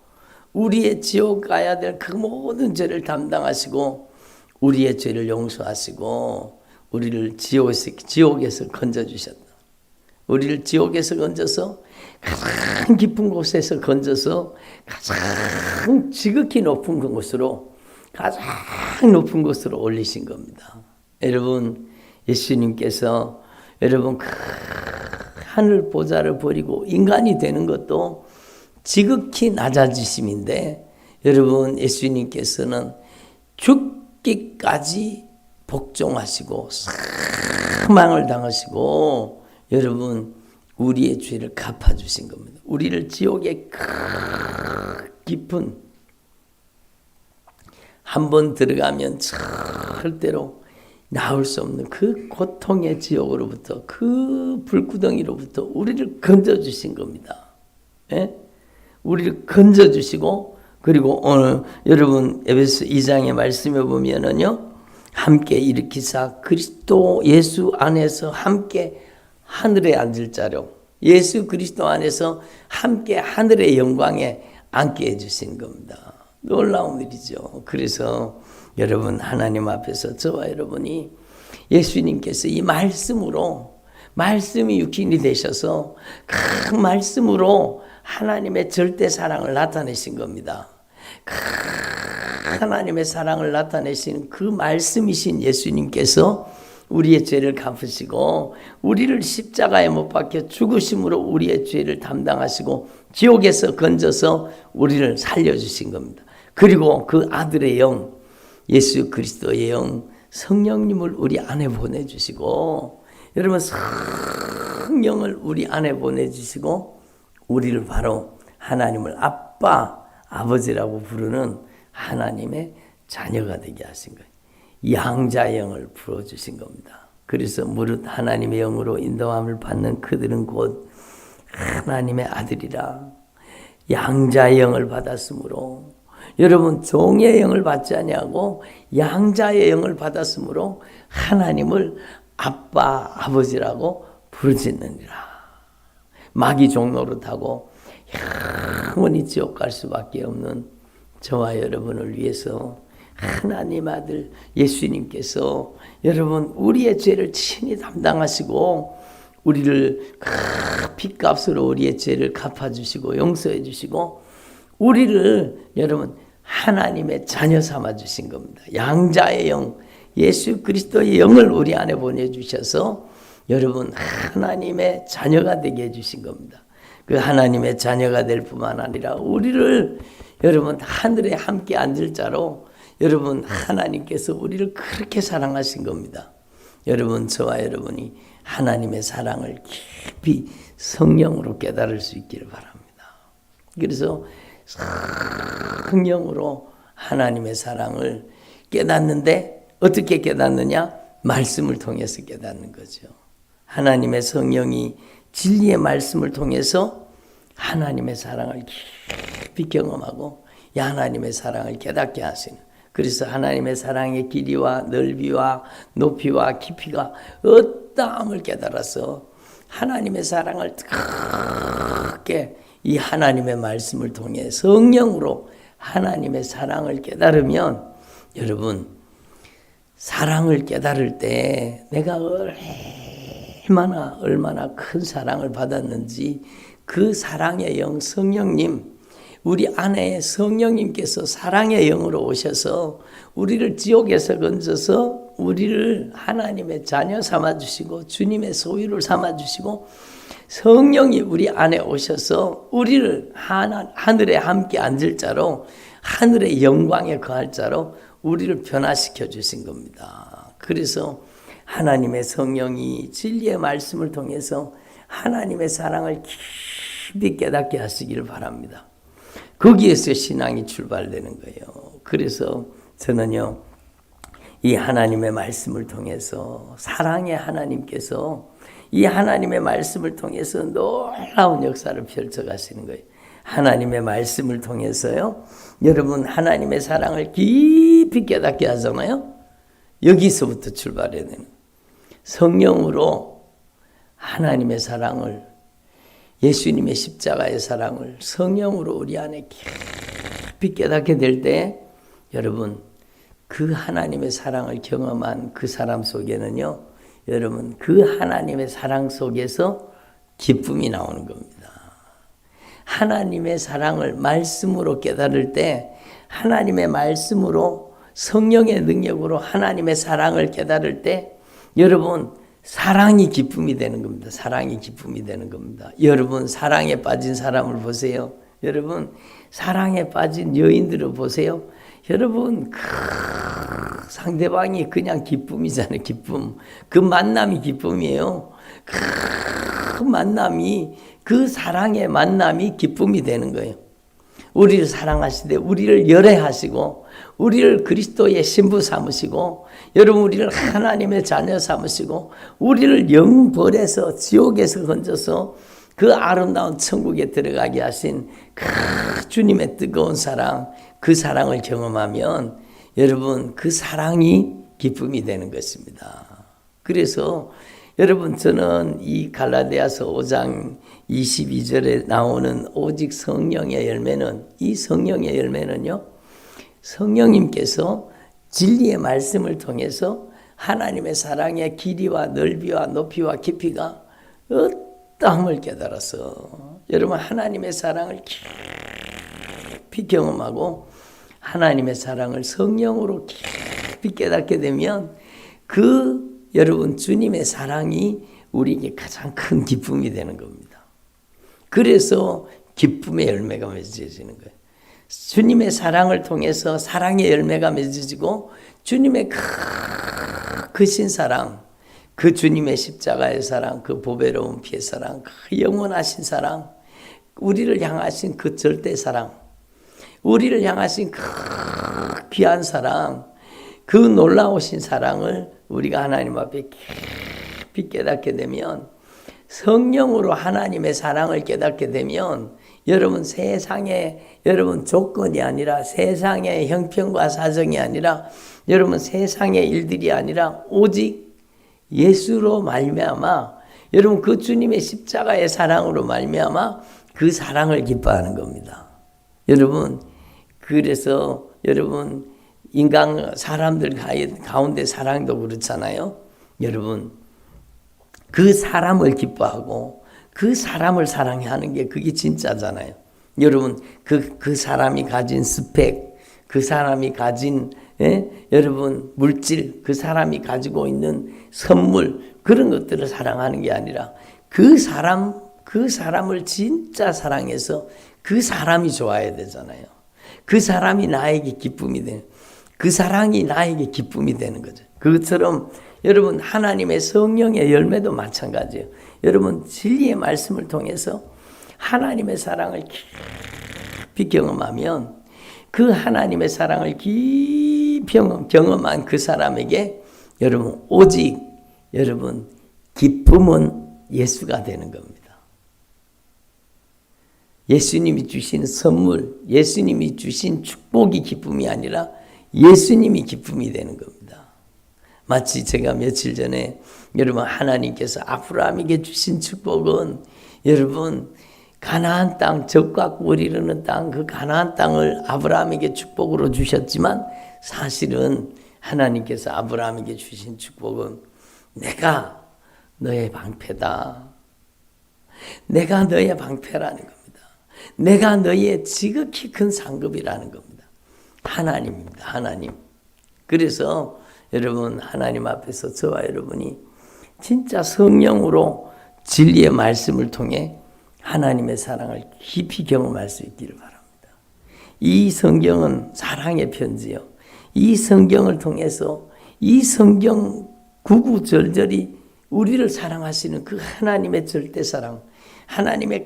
우리의 지옥 가야 될 그 모든 죄를 담당하시고 우리의 죄를 용서하시고 우리를 지옥에서 건져주셨다. 우리를 지옥에서 건져서 가장 깊은 곳에서 건져서 가장 지극히 높은 곳으로, 가장 높은 곳으로 올리신 겁니다. 여러분, 예수님께서 여러분 그 하늘 보좌를 버리고 인간이 되는 것도 지극히 낮아지심인데, 여러분 예수님께서는 죽기까지 복종하시고 사망을 당하시고 여러분 우리의 죄를 갚아주신 겁니다. 우리를 지옥의 깊은, 한번 들어가면 절대로 나올 수 없는 그 고통의 지옥으로부터, 그 불구덩이로부터 우리를 건져주신 겁니다. 예? 우리를 건져주시고, 그리고 오늘 여러분 에베소 2장의 말씀에 보면은요, 함께 일으키사 그리스도 예수 안에서 함께 하늘에 앉을 자로, 예수 그리스도 안에서 함께 하늘의 영광에 앉게 해주신 겁니다. 놀라운 일이죠. 그래서 여러분 하나님 앞에서 저와 여러분이 예수님께서 이 말씀으로, 말씀이 육신이 되셔서 그 말씀으로 하나님의 절대 사랑을 나타내신 겁니다. 하나님의 사랑을 나타내신 그 말씀이신 예수님께서 우리의 죄를 갚으시고 우리를 십자가에 못 박혀 죽으심으로 우리의 죄를 담당하시고 지옥에서 건져서 우리를 살려주신 겁니다. 그리고 그 아들의 영, 예수 그리스도의 영, 성령님을 우리 안에 보내주시고, 여러분 성령을 우리 안에 보내주시고 우리를 바로 하나님을 아빠, 아버지라고 부르는 하나님의 자녀가 되게 하신 거예요. 양자의 영을 불어주신 겁니다. 그래서 무릇 하나님의 영으로 인도함을 받는 그들은 곧 하나님의 아들이라. 양자의 영을 받았으므로, 여러분 종의 영을 받지 아니하고 양자의 영을 받았으므로 하나님을 아빠, 아버지라고 부르짖느니라. 마귀 종노릇하고 영원히 지옥 갈 수밖에 없는 저와 여러분을 위해서 하나님 아들 예수님께서 여러분 우리의 죄를 친히 담당하시고 우리를 핏값으로 우리의 죄를 갚아주시고 용서해 주시고 우리를 여러분 하나님의 자녀 삼아 주신 겁니다. 양자의 영, 예수 그리스도의 영을 우리 안에 보내주셔서 여러분 하나님의 자녀가 되게 해주신 겁니다. 그 하나님의 자녀가 될 뿐만 아니라 우리를 여러분 하늘에 함께 앉을 자로 여러분 하나님께서 우리를 그렇게 사랑하신 겁니다. 여러분 저와 여러분이 하나님의 사랑을 깊이 성령으로 깨달을 수 있기를 바랍니다. 그래서 성령으로 하나님의 사랑을 깨닫는데 어떻게 깨닫느냐? 말씀을 통해서 깨닫는 거죠. 하나님의 성령이 진리의 말씀을 통해서 하나님의 사랑을 깊이 경험하고 이 하나님의 사랑을 깨닫게 하시는, 그래서 하나님의 사랑의 길이와 넓이와 높이와 깊이가 어떠함을 깨달아서 하나님의 사랑을 뜨겁게 이 하나님의 말씀을 통해 성령으로 하나님의 사랑을 깨달으면 여러분 사랑을 깨달을 때 내가 얼마나 큰 사랑을 받았는지 그 사랑의 영 성령님, 우리 안에 성령님께서 사랑의 영으로 오셔서 우리를 지옥에서 건져서 우리를 하나님의 자녀 삼아주시고 주님의 소유를 삼아주시고 성령이 우리 안에 오셔서 우리를 하늘에 함께 앉을 자로 하늘의 영광에 거할 자로 우리를 변화시켜 주신 겁니다. 그래서 하나님의 성령이 진리의 말씀을 통해서 하나님의 사랑을 깊이 깨닫게 하시기를 바랍니다. 거기에서 신앙이 출발되는 거예요. 그래서 저는요, 이 하나님의 말씀을 통해서 사랑의 하나님께서 이 하나님의 말씀을 통해서 놀라운 역사를 펼쳐가시는 거예요. 하나님의 말씀을 통해서요, 여러분 하나님의 사랑을 깊이 깨닫게 하잖아요. 여기서부터 출발해야 되는 성령으로 하나님의 사랑을, 예수님의 십자가의 사랑을 성령으로 우리 안에 깊이 깨닫게 될 때 여러분 그 하나님의 사랑을 경험한 그 사람 속에는요, 여러분 그 하나님의 사랑 속에서 기쁨이 나오는 겁니다. 하나님의 사랑을 말씀으로 깨달을 때, 하나님의 말씀으로 성령의 능력으로 하나님의 사랑을 깨달을 때, 여러분 사랑이 기쁨이 되는 겁니다. 사랑이 기쁨이 되는 겁니다. 여러분 사랑에 빠진 사람을 보세요. 여러분 사랑에 빠진 여인들을 보세요. 여러분 상대방이 그냥 기쁨이잖아요. 기쁨. 그 만남이 기쁨이에요. 그 만남이, 그 사랑의 만남이 기쁨이 되는 거예요. 우리를 사랑하시되 우리를 열애하시고 우리를 그리스도의 신부 삼으시고, 여러분 우리를 하나님의 자녀 삼으시고, 우리를 영벌에서 지옥에서 건져서 그 아름다운 천국에 들어가게 하신 그 주님의 뜨거운 사랑, 그 사랑을 경험하면 여러분 그 사랑이 기쁨이 되는 것입니다. 그래서 여러분 저는 이 갈라디아서 5장 22절에 나오는 오직 성령의 열매는, 이 성령의 열매는요, 성령님께서 진리의 말씀을 통해서 하나님의 사랑의 길이와 넓이와 높이와 깊이가 어떠함을 깨달아서 여러분 하나님의 사랑을 깊이 경험하고 하나님의 사랑을 성령으로 깊이 깨닫게 되면 그 여러분 주님의 사랑이 우리에게 가장 큰 기쁨이 되는 겁니다. 그래서 기쁨의 열매가 맺어지는 거예요. 주님의 사랑을 통해서 사랑의 열매가 맺어지고, 주님의 크신 사랑, 그 주님의 십자가의 사랑, 그 보배로운 피의 사랑, 그 영원하신 사랑, 우리를 향하신 그 절대 사랑, 우리를 향하신 그 귀한 사랑, 그 놀라우신 사랑을 우리가 하나님 앞에 깊이 깨닫게 되면, 성령으로 하나님의 사랑을 깨닫게 되면 여러분 세상에, 여러분 조건이 아니라, 세상의 형편과 사정이 아니라, 여러분 세상의 일들이 아니라 오직 예수로 말미암아, 여러분 그 주님의 십자가의 사랑으로 말미암아 그 사랑을 기뻐하는 겁니다. 여러분 그래서 여러분 인간 사람들 가운데 사랑도 그렇잖아요. 여러분 그 사람을 기뻐하고 그 사람을 사랑하는 게 그게 진짜잖아요. 여러분 그 사람이 가진 스펙, 그 사람이 가진 여러분 물질, 그 사람이 가지고 있는 선물, 그런 것들을 사랑하는 게 아니라 그 사람을 진짜 사랑해서 그 사람이 좋아야 되잖아요. 그 사람이 나에게 기쁨이 되는, 그 사랑이 나에게 기쁨이 되는 거죠. 그것처럼 여러분 하나님의 성령의 열매도 마찬가지예요. 여러분 진리의 말씀을 통해서 하나님의 사랑을 깊이 경험하면 그 하나님의 사랑을 깊이 경험한 그 사람에게 여러분 오직 여러분 기쁨은 예수가 되는 겁니다. 예수님이 주신 선물, 예수님이 주신 축복이 기쁨이 아니라 예수님이 기쁨이 되는 겁니다. 마치 제가 며칠 전에 여러분 하나님께서 아브라함에게 주신 축복은 여러분 가나안 땅, 적과 꿀 이르는 땅, 그 가나안 땅을 아브라함에게 축복으로 주셨지만 사실은 하나님께서 아브라함에게 주신 축복은 내가 너의 방패다. 내가 너의 방패라는 겁니다. 내가 너의 지극히 큰 상급이라는 겁니다. 하나님입니다. 하나님. 그래서 여러분 하나님 앞에서 저와 여러분이 진짜 성령으로 진리의 말씀을 통해 하나님의 사랑을 깊이 경험할 수 있기를 바랍니다. 이 성경은 사랑의 편지요. 이 성경을 통해서 이 성경 구구절절이 우리를 사랑하시는 그 하나님의 절대 사랑, 하나님의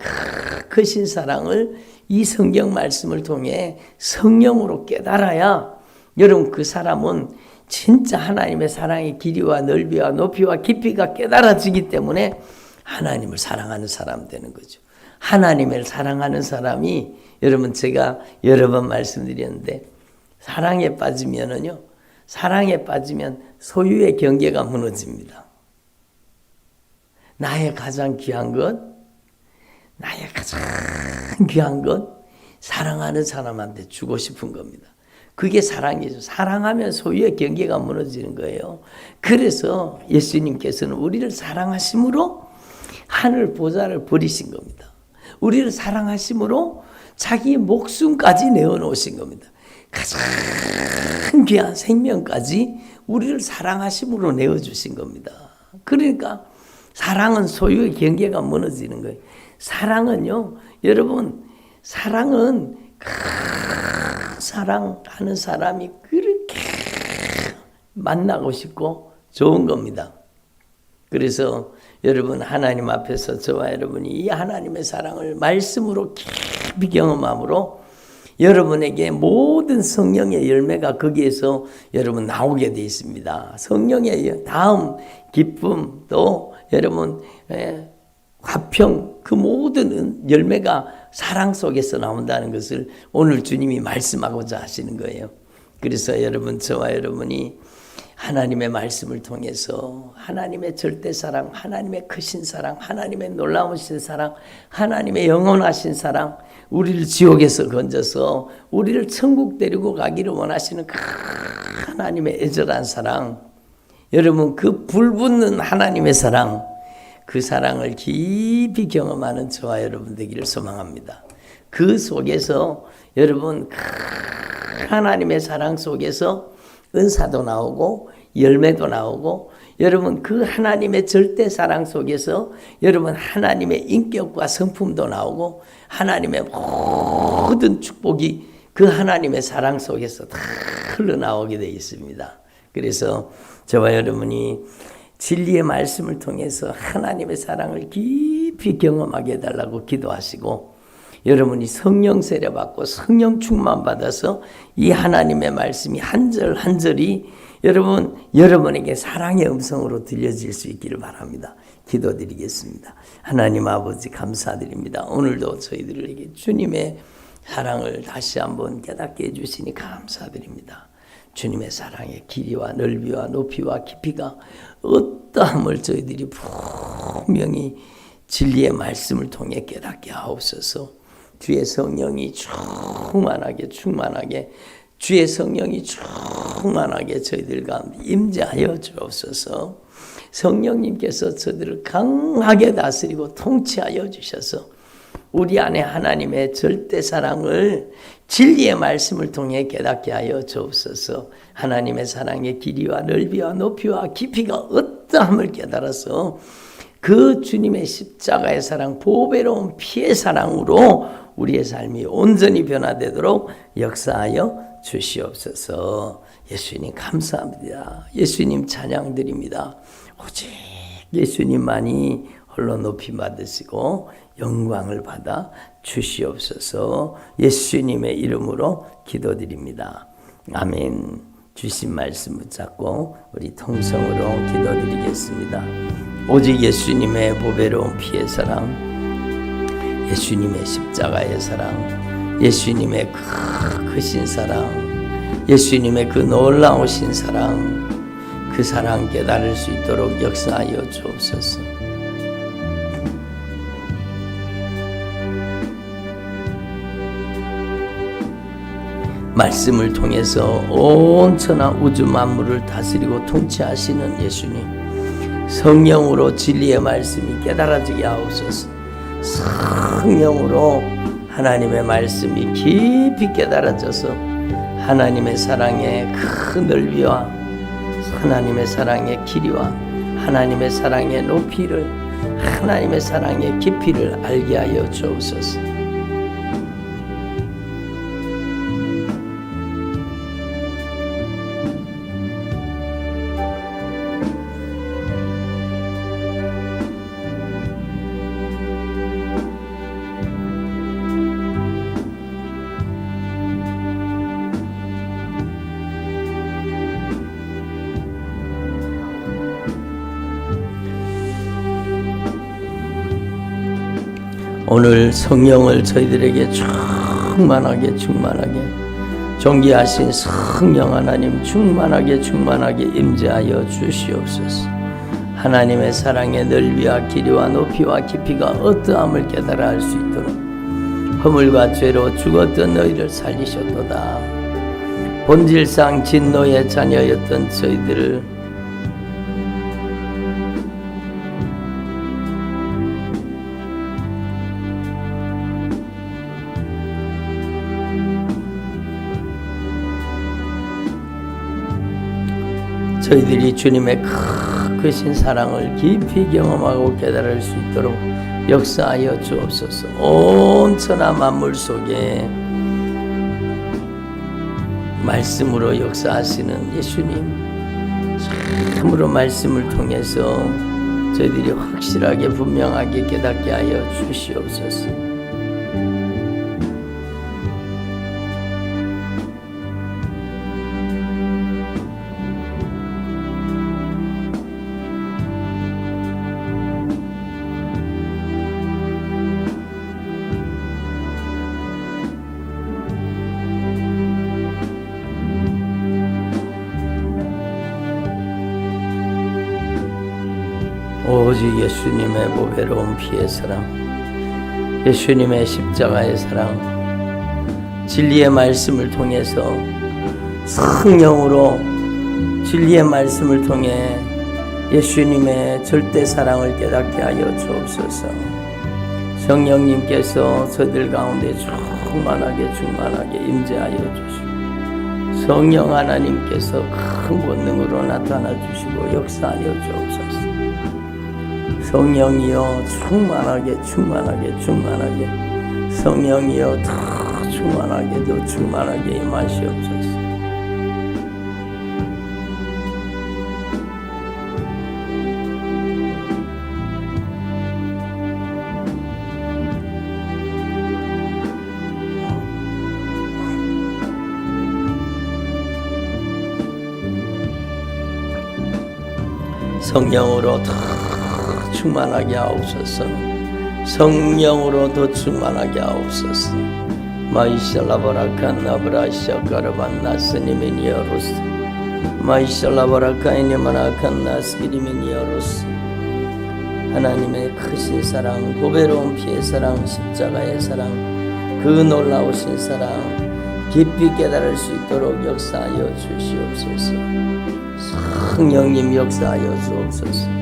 크신 사랑을 이 성경 말씀을 통해 성령으로 깨달아야 여러분 그 사람은 진짜 하나님의 사랑의 길이와 넓이와 높이와 깊이가 깨달아지기 때문에 하나님을 사랑하는 사람 되는 거죠. 하나님을 사랑하는 사람이 여러분 제가 여러 번 말씀드렸는데 사랑에 빠지면은요, 사랑에 빠지면 소유의 경계가 무너집니다. 나의 가장 귀한 것, 나의 가장 귀한 것, 사랑하는 사람한테 주고 싶은 겁니다. 그게 사랑이죠. 사랑하면 소유의 경계가 무너지는 거예요. 그래서 예수님께서는 우리를 사랑하심으로 하늘 보좌를 버리신 겁니다. 우리를 사랑하심으로 자기 목숨까지 내어놓으신 겁니다. 가장 귀한 생명까지 우리를 사랑하심으로 내어주신 겁니다. 그러니까 사랑은 소유의 경계가 무너지는 거예요. 사랑은요, 여러분, 사랑은 사랑하는 사람이 그렇게 만나고 싶고 좋은 겁니다. 그래서 여러분 하나님 앞에서 저와 여러분이 이 하나님의 사랑을 말씀으로 깊이 경험함으로 여러분에게 모든 성령의 열매가 거기에서 여러분 나오게 되어 있습니다. 성령의 다음 기쁨 또 여러분 화평 그 모든 열매가 사랑 속에서 나온다는 것을 오늘 주님이 말씀하고자 하시는 거예요. 그래서 여러분 저와 여러분이 하나님의 말씀을 통해서 하나님의 절대 사랑, 하나님의 크신 사랑, 하나님의 놀라우신 사랑, 하나님의 영원하신 사랑, 우리를 지옥에서 건져서 우리를 천국 데리고 가기를 원하시는 그 하나님의 애절한 사랑, 여러분 그 불붙는 하나님의 사랑, 그 사랑을 깊이 경험하는 저와 여러분 되기를 소망합니다. 그 속에서 여러분 하나님의 사랑 속에서 은사도 나오고 열매도 나오고 여러분 그 하나님의 절대 사랑 속에서 여러분 하나님의 인격과 성품도 나오고 하나님의 모든 축복이 그 하나님의 사랑 속에서 다 흘러나오게 되어 있습니다. 그래서 저와 여러분이 진리의 말씀을 통해서 하나님의 사랑을 깊이 경험하게 해달라고 기도하시고 여러분이 성령 세례 받고 성령 충만 받아서 이 하나님의 말씀이 한 절 한 절이 여러분에게 사랑의 음성으로 들려질 수 있기를 바랍니다. 기도드리겠습니다. 하나님 아버지 감사드립니다. 오늘도 저희들에게 주님의 사랑을 다시 한번 깨닫게 해주시니 감사드립니다. 주님의 사랑의 길이와 넓이와 높이와 깊이가 어떠함을 저희들이 분명히 진리의 말씀을 통해 깨닫게 하옵소서. 주의 성령이 충만하게 주의 성령이 충만하게 저희들 가운데 임재하여 주옵소서. 성령님께서 저들을 강하게 다스리고 통치하여 주셔서 우리 안에 하나님의 절대 사랑을 진리의 말씀을 통해 깨닫게 하여 주옵소서. 하나님의 사랑의 길이와 넓이와 높이와 깊이가 어떠함을 깨달아서 그 주님의 십자가의 사랑, 보배로운 피의 사랑으로 우리의 삶이 온전히 변화되도록 역사하여 주시옵소서. 예수님 감사합니다. 예수님 찬양드립니다. 오직 예수님만이 홀로 높임 받으시고 영광을 받아 주시옵소서. 예수님의 이름으로 기도드립니다. 아멘. 주신 말씀 붙잡고 우리 통성으로 기도드리겠습니다. 오직 예수님의 보배로운 피의 사랑, 예수님의 십자가의 사랑, 예수님의 크신 사랑, 예수님의 그 놀라우신 사랑, 그 사랑 깨달을 수 있도록 역사하여 주옵소서. 말씀을 통해서 온 천하 우주 만물을 다스리고 통치하시는 예수님, 성령으로 진리의 말씀이 깨달아지게 하옵소서. 성령으로 하나님의 말씀이 깊이 깨달아져서 하나님의 사랑의 큰 넓이와 하나님의 사랑의 길이와 하나님의 사랑의 높이를 하나님의 사랑의 깊이를 알게 하여 주옵소서. 오늘 성령을 저희들에게 충만하게 존귀하신 성령 하나님 충만하게 임재하여 주시옵소서. 하나님의 사랑의 넓이와 길이와 높이와 깊이가 어떠함을 깨달아 알 수 있도록 허물과 죄로 죽었던 너희를 살리셨도다. 본질상 진노의 자녀였던 저희들을 저희들이 주님의 크신 사랑을 깊이 경험하고 깨달을 수 있도록 역사하여 주옵소서. 온 천하 만물 속에 말씀으로 역사하시는 예수님, 참으로 말씀을 통해서 저희들이 확실하게 분명하게 깨닫게 하여 주시옵소서. 오직 예수님의 보배로운 피의 사랑, 예수님의 십자가의 사랑, 진리의 말씀을 통해서 성령으로 진리의 말씀을 통해 예수님의 절대 사랑을 깨닫게 하여 주옵소서. 성령님께서 저들 가운데 충만하게 임재하여 주시고 성령 하나님께서 큰 권능으로 나타나 주시고 역사하여 주옵소서. 성령이여 충만하게 성령이여 더 충만하게 임하시옵소서. 성령으로 더 충만하게 하옵소서. 성령으로 더 충만하게 하옵소서. 마이샬라바라칸 나브라샤카르반 나스니메니아로스 마이샬라바라카이니마나칸 나스기리메니아로스. 하나님의 크신 사랑, 보배로운 피의 사랑, 십자가의 사랑, 그 놀라우신 사랑 깊이 깨달을 수 있도록 역사하여 주시옵소서. 성령님 역사하여 주옵소서.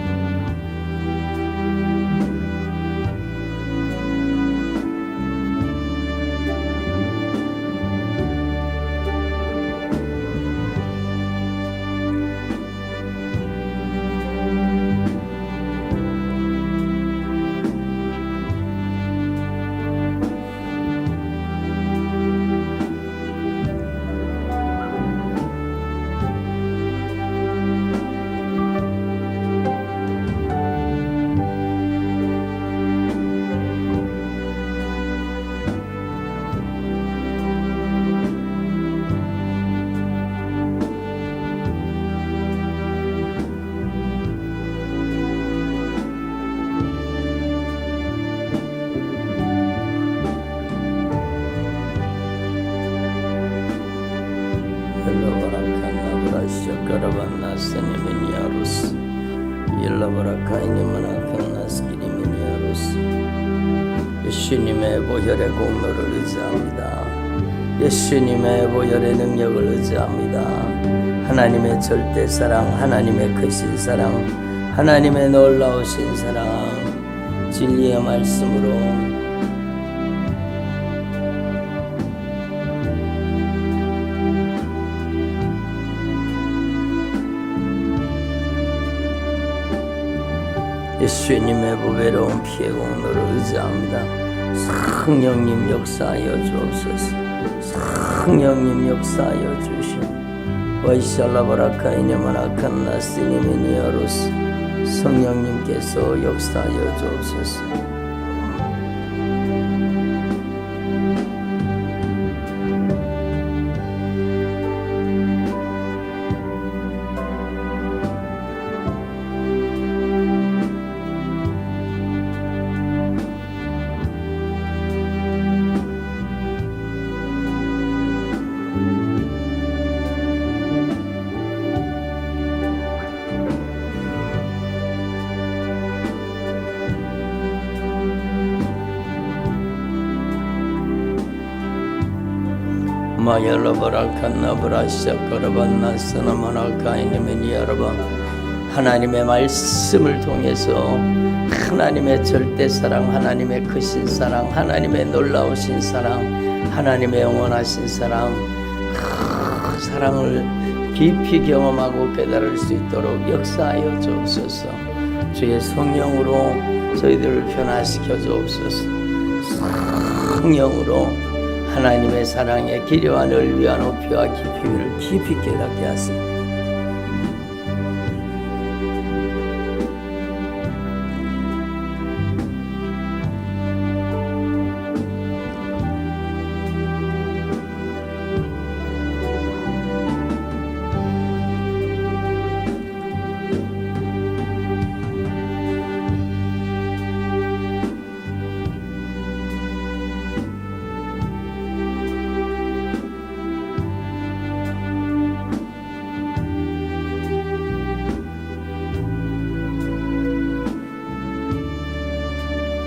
나스니메니아로스 일라바라카이니마나칸나스기리메니아로스. 예수님의 보혈의 공로를 의지합니다. 예수님의 보혈의 능력을 의지합니다. 하나님의 절대 사랑, 하나님의 크신 사랑, 하나님의 놀라우신 사랑, 진리의 말씀으로 예수님의 보배로운 피의 공로를 의지합니다. 성령님 역사하여 주옵소서. 성령님 역사하여 주시오. 와이샬라바라카이네마나칸나스니메니아로스. 성령님께서 역사하여 주옵소서. 마열라바라칸나브라샤카라반나스나마나카이니메니아라바. 하나님의 말씀을 통해서 하나님의 절대 사랑, 하나님의 크신 사랑, 하나님의 놀라우신 사랑, 하나님의 영원하신 사랑, 그 사랑을 깊이 경험하고 깨달을 수 있도록 역사하여 주옵소서. 주의 성령으로 저희들을 변화시켜 주옵소서. 성령으로 하나님의 사랑의 길이와 넓이와 높이와 깊이를 깊이 깨닫게 하소서.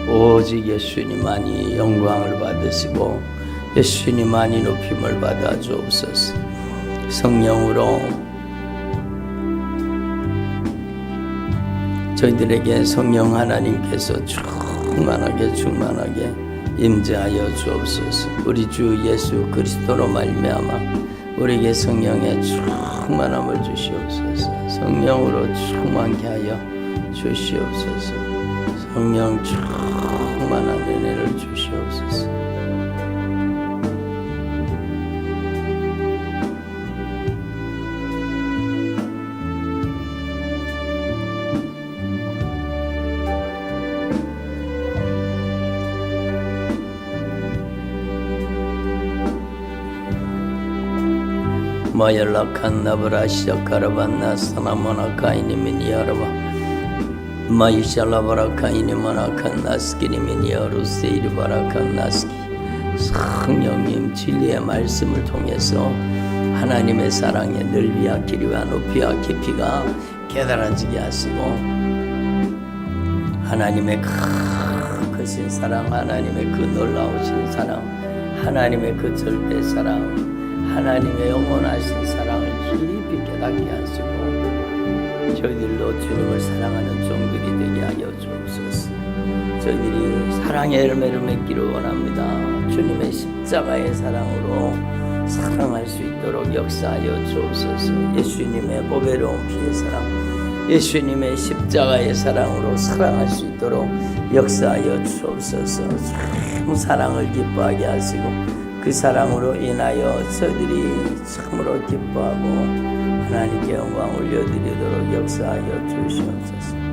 오직 예수님만이 영광을 받으시고 예수님만이 높임을 받아 주옵소서. 성령으로 저희들에게 성령 하나님께서 충만하게 임재하여 주옵소서. 우리 주 예수 그리스도로 말미암아 우리에게 성령의 충만함을 주시옵소서. 성령으로 충만케 하여 주시옵소서. 성령 충만한 은혜를 주시옵소서. 마열락한 나브라 시작하라반나 사나모나카이니민 야라바 마이샬라바라카이니마나칸 나스키니민 야루세이르바라칸 나스키. 성령님 진리의 말씀을 통해서 하나님의 사랑의 넓이와 길이와 높이와 깊이가 깨달아지게 하시고 하나님의 크신 사랑, 하나님의 그 놀라우신 사랑, 하나님의 그 절대 사랑, 하나님의 영원하신 사랑을 깊이 깨닫게 하시고 저희들로 주님을 사랑하는 종들이 되게 하여 주옵소서. 저희들이 사랑의 열매를 맺기를 원합니다. 주님의 십자가의 사랑으로 사랑할 수 있도록 역사하여 주옵소서. 예수님의 보배로운 피의 사랑, 예수님의 십자가의 사랑으로 사랑할 수 있도록 역사하여 주옵소서. 참 사랑을 기뻐하게 하시고 그 사랑으로 인하여 저희들이 참으로 기뻐하고 하나님께 영광 올려드리도록 역사하여 주시옵소서.